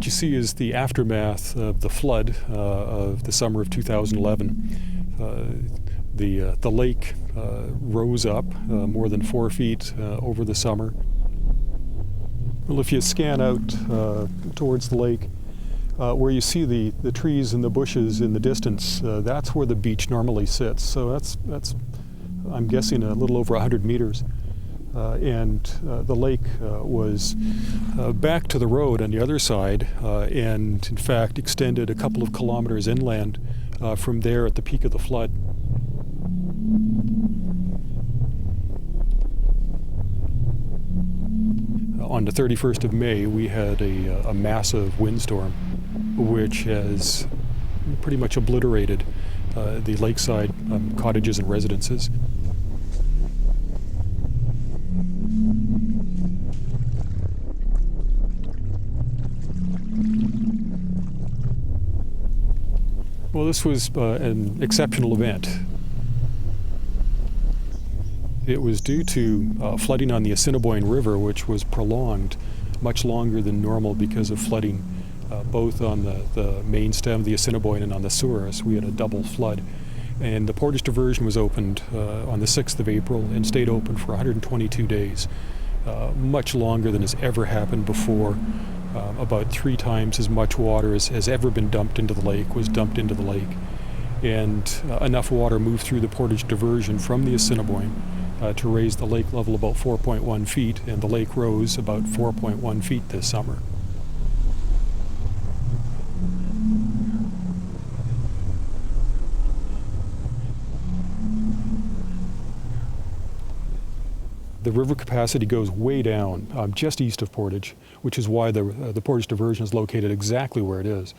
What you see is the aftermath of the flood of the summer of 2011. The lake rose up more than 4 feet over the summer. Well, if you scan out towards the lake, where you see the trees and the bushes in the distance, that's where the beach normally sits. So that's I'm guessing a little over 100 meters. And the lake was back to the road on the other side, and in fact extended a couple of kilometers inland from there at the peak of the flood. On the 31st of May, we had a massive windstorm, which has pretty much obliterated the lakeside cottages and residences. Well, this was an exceptional event. It was due to flooding on the Assiniboine River, which was prolonged much longer than normal because of flooding both on the main stem of the Assiniboine and on the Souris. We had a double flood. And the portage diversion was opened on the 6th of April and stayed open for 122 days, much longer than has ever happened before. About 3 times as much water as has ever been dumped into the lake was dumped into the lake. And enough water moved through the portage diversion from the Assiniboine to raise the lake level about 4.1 feet, and the lake rose about 4.1 feet this summer. The river capacity goes way down, just east of Portage, which is why the Portage diversion is located exactly where it is.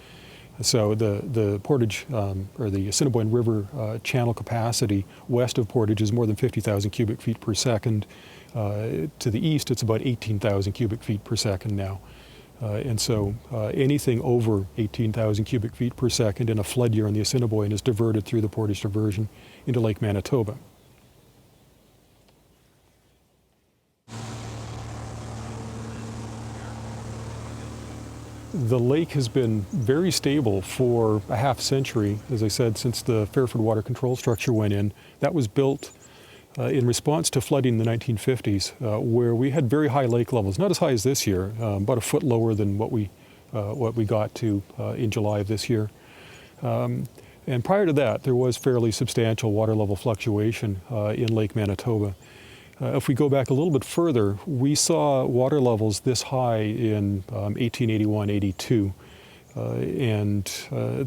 So the Portage, or the Assiniboine River channel capacity west of Portage is more than 50,000 cubic feet per second. To the east, it's about 18,000 cubic feet per second now. And so anything over 18,000 cubic feet per second in a flood year on the Assiniboine is diverted through the Portage diversion into Lake Manitoba. The lake has been very stable for a half century, as I said, since the Fairford water control structure went in. That was built in response to flooding in the 1950s, where we had very high lake levels, not as high as this year, about a foot lower than what we got to in July of this year. And prior to that, there was fairly substantial water level fluctuation in Lake Manitoba. If we go back a little bit further, we saw water levels this high in 1881-82, and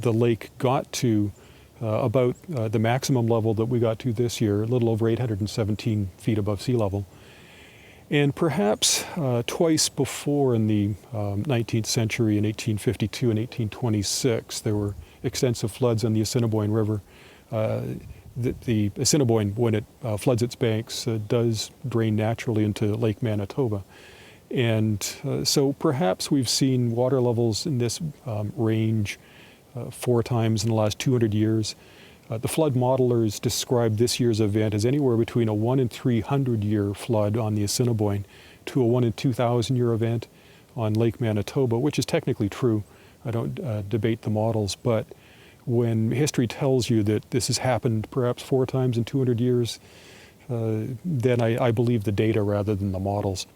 the lake got to about the maximum level that we got to this year, a little over 817 feet above sea level. And perhaps twice before in the 19th century, in 1852 and 1826, there were extensive floods on the Assiniboine River. The Assiniboine, when it floods its banks, does drain naturally into Lake Manitoba. And so perhaps we've seen water levels in this range 4 times in the last 200 years. The flood modelers describe this year's event as anywhere between a 1 in 300 year flood on the Assiniboine to a 1 in 2,000 year event on Lake Manitoba, which is technically true. I don't debate the models, but when history tells you that this has happened perhaps 4 times in 200 years, then I believe the data rather than the models.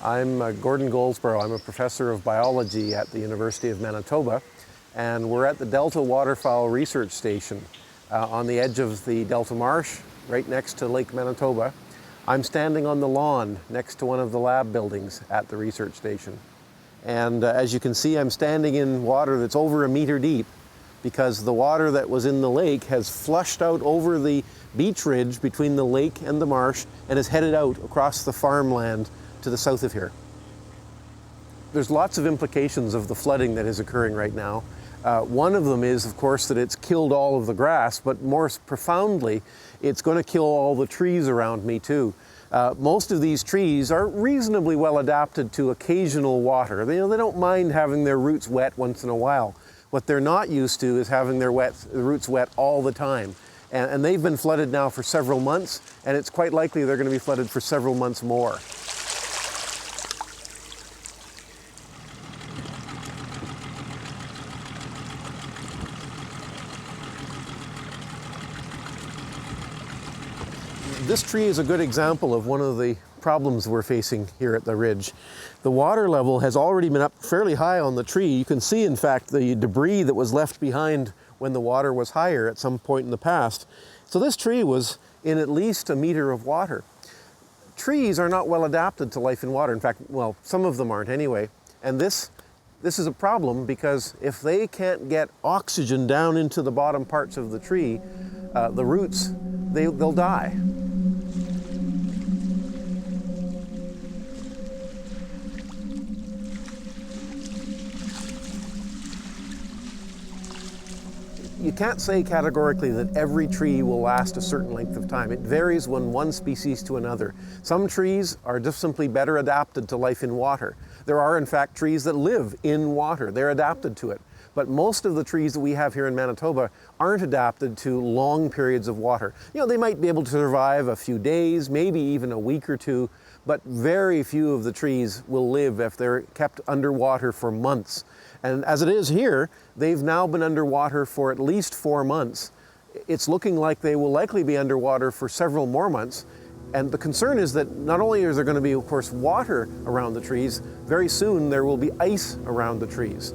I'm Gordon Goldsborough. I'm a professor of biology at the University of Manitoba, and we're at the Delta Waterfowl Research Station on the edge of the Delta Marsh, right next to Lake Manitoba. I'm standing on the lawn next to one of the lab buildings at the research station. And as you can see, I'm standing in water that's over 1 meter deep, because the water that was in the lake has flushed out over the beach ridge between the lake and the marsh and is headed out across the farmland to the south of here. There's lots of implications of the flooding that is occurring right now. One of them is, of course, that it's killed all of the grass, but more profoundly, it's going to kill all the trees around me too. Most of these trees are reasonably well adapted to occasional water. They don't mind having their roots wet once in a while. What they're not used to is having their roots wet all the time. And they've been flooded now for several months, and it's quite likely they're going to be flooded for several months more. This tree is a good example of one of the problems we're facing here at the ridge. The water level has already been up fairly high on the tree. You can see, in fact, the debris that was left behind when the water was higher at some point in the past. So this tree was in at least 1 meter of water. Trees are not well adapted to life in water. In fact, well, some of them aren't anyway. And this is a problem, because if they can't get oxygen down into the bottom parts of the tree, the roots, they'll die. You can't say categorically that every tree will last a certain length of time. It varies from one species to another. Some trees are just simply better adapted to life in water. There are, in fact, trees that live in water. They're adapted to it. But most of the trees that we have here in Manitoba aren't adapted to long periods of water. They might be able to survive a few days, maybe even a week or two, but very few of the trees will live if they're kept underwater for months. And as it is here, they've now been underwater for at least 4 months. It's looking like they will likely be underwater for several more months. And the concern is that not only is there going to be, of course, water around the trees, very soon there will be ice around the trees.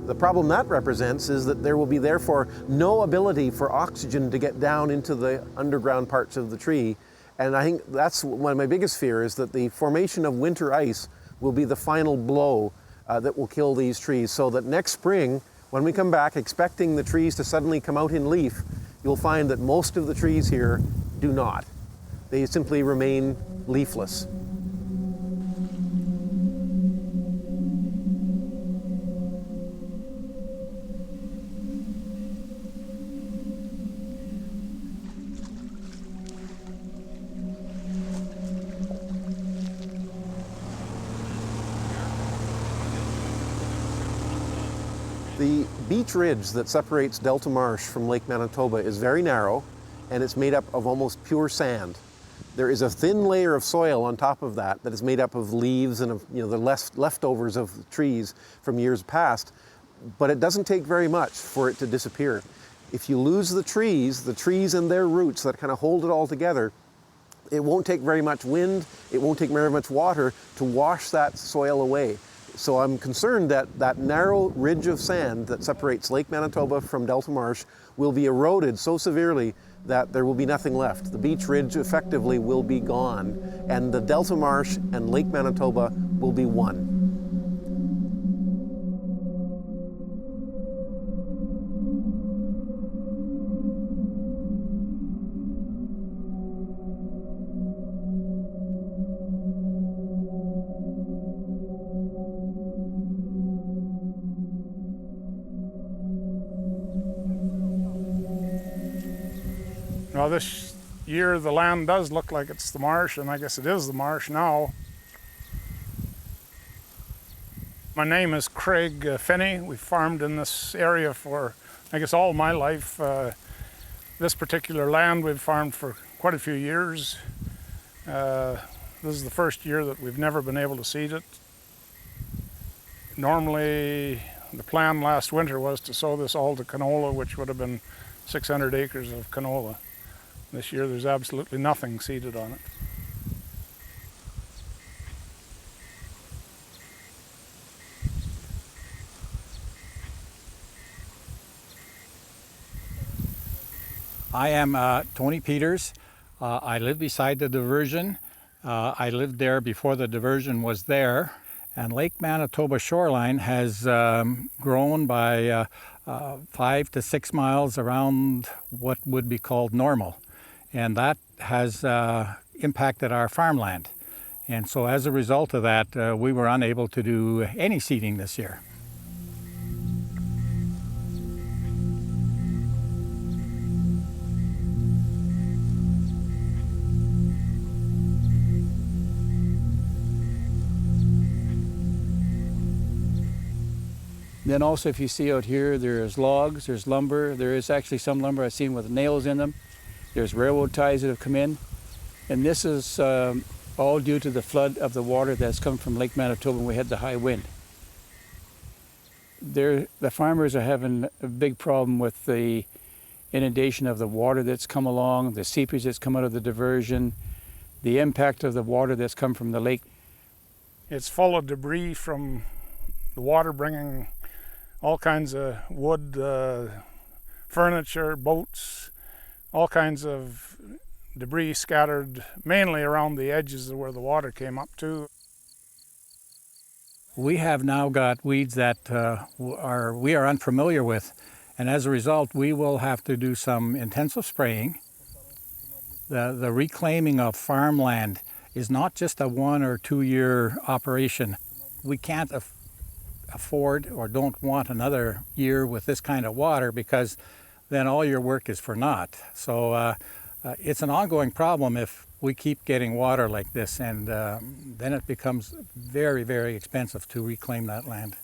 The problem that represents is that there will be therefore no ability for oxygen to get down into the underground parts of the tree. And I think that's one of my biggest fears, that the formation of winter ice will be the final blow that will kill these trees. So that next spring, when we come back expecting the trees to suddenly come out in leaf, you'll find that most of the trees here do not. They simply remain leafless. The beach ridge that separates Delta Marsh from Lake Manitoba is very narrow, and it's made up of almost pure sand. There is a thin layer of soil on top of that is made up of leaves and of the leftovers of trees from years past, but it doesn't take very much for it to disappear. If you lose the trees and their roots that kind of hold it all together, it won't take very much wind, it won't take very much water to wash that soil away. So I'm concerned that that narrow ridge of sand that separates Lake Manitoba from Delta Marsh will be eroded so severely that there will be nothing left. The beach ridge effectively will be gone, and the Delta Marsh and Lake Manitoba will be one. Now this year the land does look like it's the marsh, and I guess it is the marsh now. My name is Craig Finney. We've farmed in this area for, I guess, all my life. This particular land we've farmed for quite a few years. This is the first year that we've never been able to seed it. Normally the plan last winter was to sow this all to canola, which would have been 600 acres of canola. This year there's absolutely nothing seeded on it. I am Tony Peters. I live beside the diversion. I lived there before the diversion was there. And Lake Manitoba shoreline has grown by 5 to 6 miles around what would be called normal. And that has impacted our farmland. And so as a result of that, we were unable to do any seeding this year. Then also, if you see out here, there's logs, there's lumber. There is actually some lumber I've seen with nails in them. There's railroad ties that have come in. And this is all due to the flood of the water that's come from Lake Manitoba when we had the high wind. The farmers are having a big problem with the inundation of the water that's come along, the seepage that's come out of the diversion, the impact of the water that's come from the lake. It's full of debris from the water bringing all kinds of wood, furniture, boats, all kinds of debris scattered mainly around the edges of where the water came up to. We have now got weeds that we are unfamiliar with, and as a result we will have to do some intensive spraying. The reclaiming of farmland is not just a 1 or 2 year operation. We can't afford or don't want another year with this kind of water, because then all your work is for naught. So it's an ongoing problem if we keep getting water like this, and then it becomes very, very expensive to reclaim that land.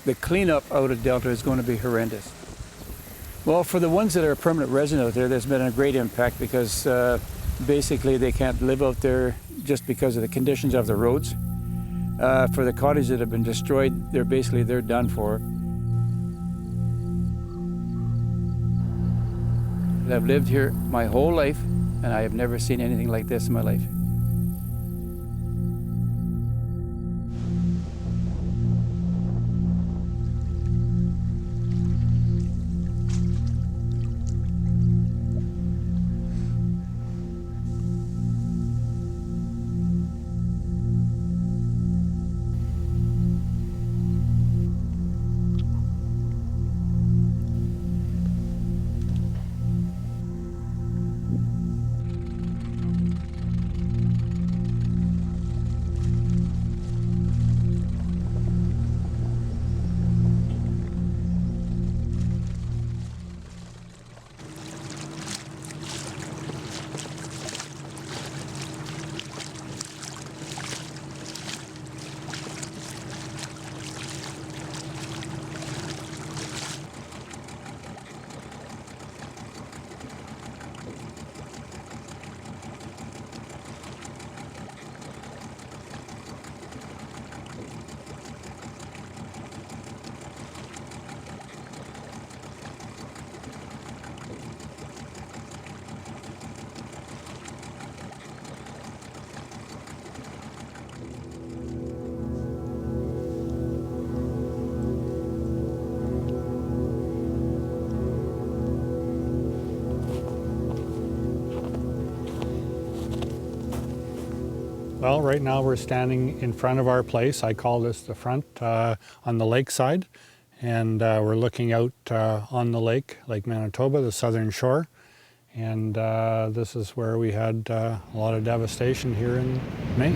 The cleanup out of Delta is going to be horrendous. Well, for the ones that are permanent resident out there, there's been a great impact, because basically they can't live out there just because of the conditions of the roads. For the cottages that have been destroyed, they're done for. I've lived here my whole life, and I have never seen anything like this in my life. Well, right now we're standing in front of our place. I call this the front on the lakeside. And we're looking out on the lake, Lake Manitoba, the southern shore. And this is where we had a lot of devastation here in May.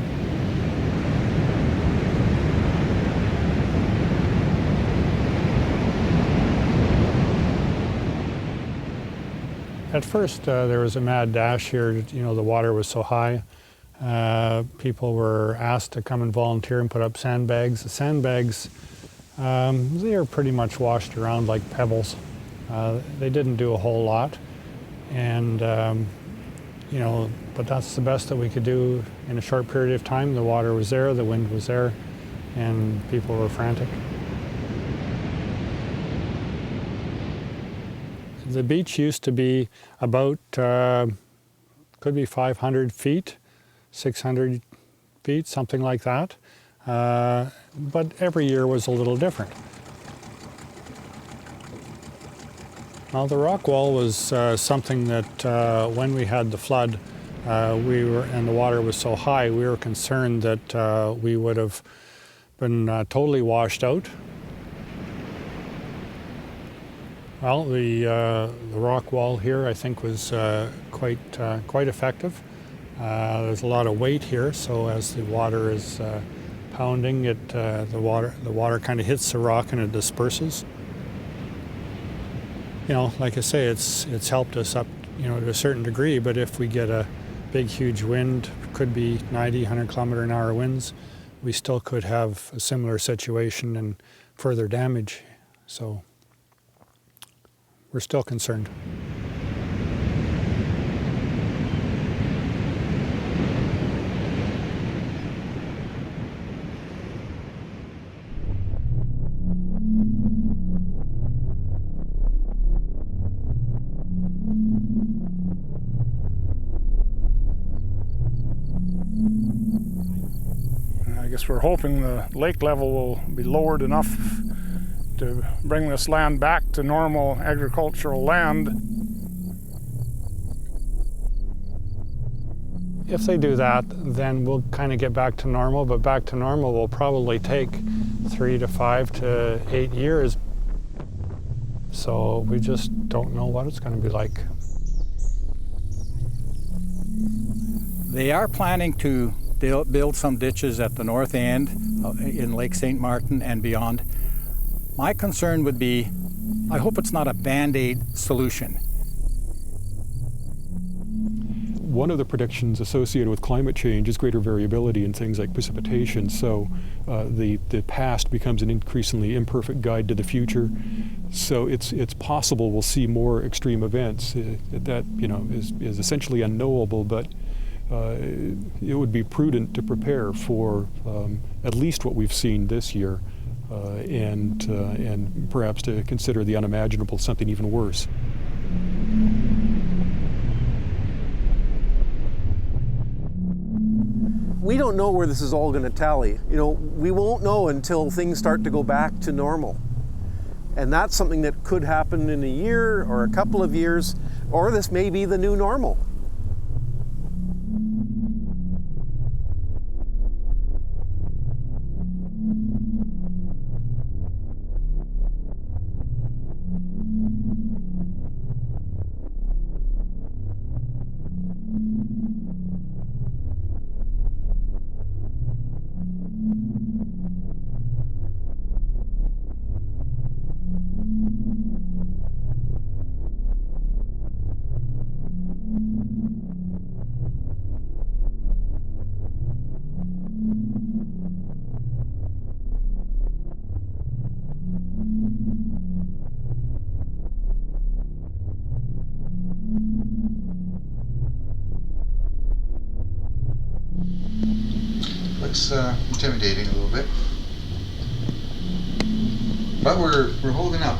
At first, there was a mad dash here. You know, the water was so high. People were asked to come and volunteer and put up sandbags. The sandbags They are pretty much washed around like pebbles. They didn't do a whole lot, and you know, but that's the best that we could do in a short period of time. The water was there, the wind was there, and people were frantic. The beach used to be about, could be 500 feet, 600 feet, something like that. But every year was a little different. Well, the rock wall was something that when we had the flood, and the water was so high, we were concerned that we would have been totally washed out. Well, the rock wall here, I think, was quite effective. There's a lot of weight here, so as the water is pounding, the water kind of hits the rock and it disperses. You know, like I say, it's helped us up, you know, to a certain degree. But if we get a big, huge wind, could be 90, 100-kilometer-an-hour winds, we still could have a similar situation and further damage. So we're still concerned. I guess we're hoping the lake level will be lowered enough to bring this land back to normal agricultural land. If they do that, then we'll kind of get back to normal, but back to normal will probably take 3 to 5 to 8 years. So we just don't know what it's going to be like. They are planning to build some ditches at the north end in Lake St. Martin and beyond. My concern would be, I hope it's not a Band-Aid solution. One of the predictions associated with climate change is greater variability in things like precipitation. So the past becomes an increasingly imperfect guide to the future. So it's possible we'll see more extreme events. That, you know, is essentially unknowable, but it would be prudent to prepare for at least what we've seen this year, and perhaps to consider the unimaginable, something even worse. We don't know where this is all going to tally. You know, we won't know until things start to go back to normal. And that's something that could happen in a year or a couple of years, or this may be the new normal. Looks intimidating a little bit, but we're holding up.